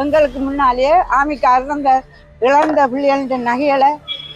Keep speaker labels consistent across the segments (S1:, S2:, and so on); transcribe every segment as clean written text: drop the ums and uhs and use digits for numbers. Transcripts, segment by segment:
S1: எங்களுக்கு முன்னாலேயே ஆமிக்காரர் அந்த இழந்த பிள்ளைகளின் நகைகளை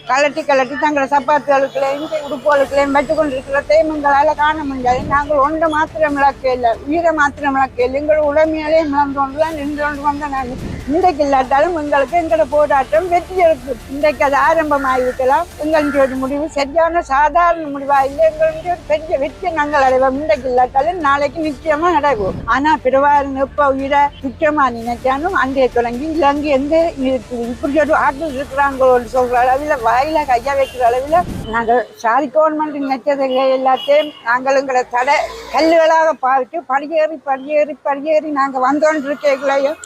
S1: கலட்டி தங்களை சப்பாத்துகளுக்குள்ளேயும் உடுப்புகளுக்குள்ளேயும் வச்சு கொண்டிருக்கிற தேமங்களால் காண முடியாது. நாங்கள் ஒன்றை மாத்திரம் இழக்க இல்லை, உயிரை மாத்திரம் இழக்க இல்லை, எங்கள் உடமையாலே இழந்தோன்று தான் நின்று கொண்டு வந்த நாங்கள். இன்றைக்கு இல்லாட்டாலும் எங்களுக்கு எங்களோட போராட்டம் வெற்றி எடுக்கும். இன்றைக்கு அது ஆரம்பமாகிருக்கலாம். எங்களுடைய ஒரு முடிவு சரியான சாதாரண முடிவாக இல்லை, எங்களுடைய ஒரு பெரிய வெற்றியை நாங்கள் அடைவோம். இன்றைக்கு இல்லாட்டாலும் நாளைக்கு நிச்சயமா அடைவோம். ஆனா பிறவாறு எப்ப உயிரை சுற்றமா நினைச்சாலும் அன்றைய தொடங்கி இலங்கை எங்க இருக்குது இப்படி ஒரு ஆட்கள் இருக்கிறாங்களோன்னு சொல்ற அளவில் வாயில கையா வைக்கிற அளவில் நாங்கள் சாதி கவர்மெண்ட் நினைச்சதை எல்லாத்தையும் நாங்கள் எங்களை தடை கல்லுகளாக பார்த்து படியேறி நாங்கள் வந்தோன்றிருக்கைகளையும்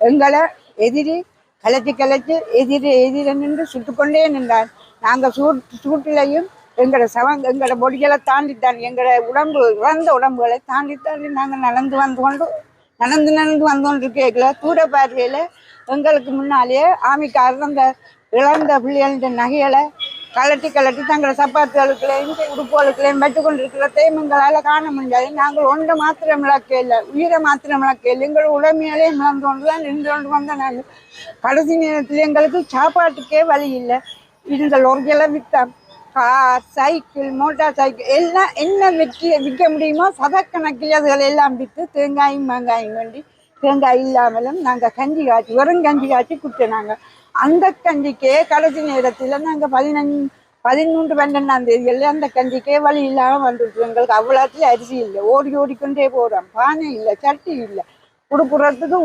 S1: எங்களை எதிரி கலைச்சி எதிரி நின்று சுட்டுக்கொண்டே நின்றார். நாங்கள் சூட்டிலையும் எங்களோட பொடிகளை தாண்டித்தான், எங்களோட இறந்த உடம்புகளை தாண்டி நாங்கள் நடந்து வந்தோன்றிருக்கல தூர பார்வையில் எங்களுக்கு முன்னாலேயே ஆமிக்காரர் அந்த இழந்த பிள்ளைகளின் நகைகளை கலட்டி தங்களை சப்பாத்துகளுக்குள்ளேயும் உடுப்புகளுக்குள்ளேயும் வச்சு கொண்டிருக்கிற தேமங்களால் காண முடியாது. நாங்கள் ஒன்றை மாத்திரம் இழக்க இல்லை, உயிரை மாத்திரம் இழக்க இல்லை, எங்கள் உடமையாலே இழந்தோன்று தான் நின்று கொண்டு வந்த நாங்கள். கடைசி நேரத்தில் எங்களுக்கு சாப்பாட்டுக்கே வழி இல்லை. இந்த லொரிகளை விற்றோம், கார், சைக்கிள், மோட்டார் சைக்கிள் எல்லாம் என்ன விற்க முடியுமோ சதக்கணக்கில் அதுகள் எல்லாம் விற்று தேங்காயும் மாங்காயும் வேண்டி தேங்காய் இல்லாமலும் நாங்கள் வெறும் கஞ்சி காய்ச்சி குடிச்சோம். அந்த கஞ்சிக்கே கடைசி நேரத்தில் நாங்கள் 13-12ஆம் தேதியில் அந்த கஞ்சிக்கே வழி இல்லாமல் வந்துட்டு எங்களுக்கு அவ்வளோத்துல அரிசி இல்லை, ஓடிக்கொண்டே போகிறோம். பானை இல்லை, சட்டி இல்லை, உடுப்புறத்துக்கு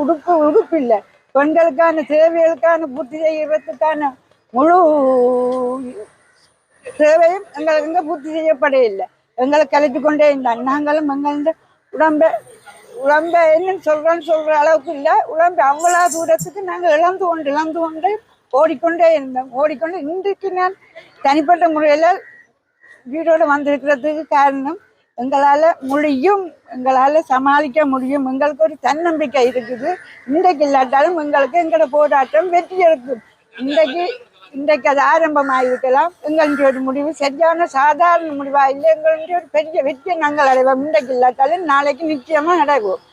S1: உடுப்பு இல்லை. பெண்களுக்கான தேவைகளுக்கான பூர்த்தி செய்கிறதுக்கான முழு தேவையும் எங்களுக்கு பூர்த்தி செய்யப்பட இல்லை. எங்களை கலைத்து கொண்டே இருந்தாங்க. நாங்களும் எங்களோட உடம்பை என்னன்னு சொல்ற அளவுக்கு இல்லை, உடம்பு அவ்வளோ தூரத்துக்கு நாங்கள் இழந்து கொண்டு ஓடிக்கொண்டே இருந்தோம். இன்றைக்கு நான் தனிப்பட்ட முறையில் வீடோடு வந்திருக்கிறதுக்கு காரணம் எங்களால் சமாளிக்க முடியும், எங்களுக்கு ஒரு தன்னம்பிக்கை இருக்குது. இன்றைக்கு இல்லாட்டாலும் எங்களுக்கு எங்களோட போராட்டம் வெற்றி எடுக்கும். இன்றைக்கு அது ஆரம்பமாகிருக்கலாம். எங்களுடைய ஒரு முடிவு சரியான சாதாரண முடிவாக இல்லை, எங்களுடைய ஒரு பெரிய வெற்றியை நாங்கள் அடைவோம். இன்றைக்கு இல்லாட்டாலும் நாளைக்கு நிச்சயமா அடைவோம்.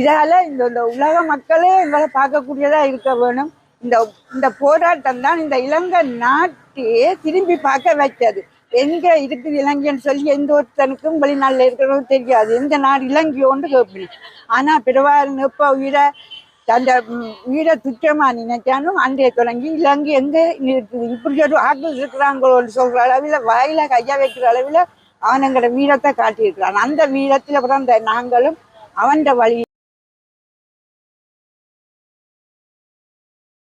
S1: இதால இந்த உலக மக்களே எங்களை பார்க்கக்கூடியதா இருக்க வேணும். இந்த போராட்டம் தான் இந்த இலங்கை நாட்டையே திரும்பி பார்க்க வைத்தது. எங்க இருக்குது இலங்கைன்னு சொல்லி எந்த ஒருத்தனுக்கும் வெளிநாட்டில் இருக்கிறவங்க தெரியாது. எந்த நாடு இலங்கையோண்டு கேட்பேன். ஆனா பிறவாறு எப்ப அந்த உயிரை துச்சமா நினைச்சாலும் அன்றைய தொடங்கி இலங்கை எங்க இருக்குது இப்படி ஒரு ஆட்கள் இருக்கிறாங்களோன்னு சொல்ற அளவில் வாயில கையா வைக்கிற அளவில் அவன் எங்களோட வீரத்தை காட்டியிருக்கிறான். அந்த வீரத்துல பிறந்த நாங்களும் அவன் வழி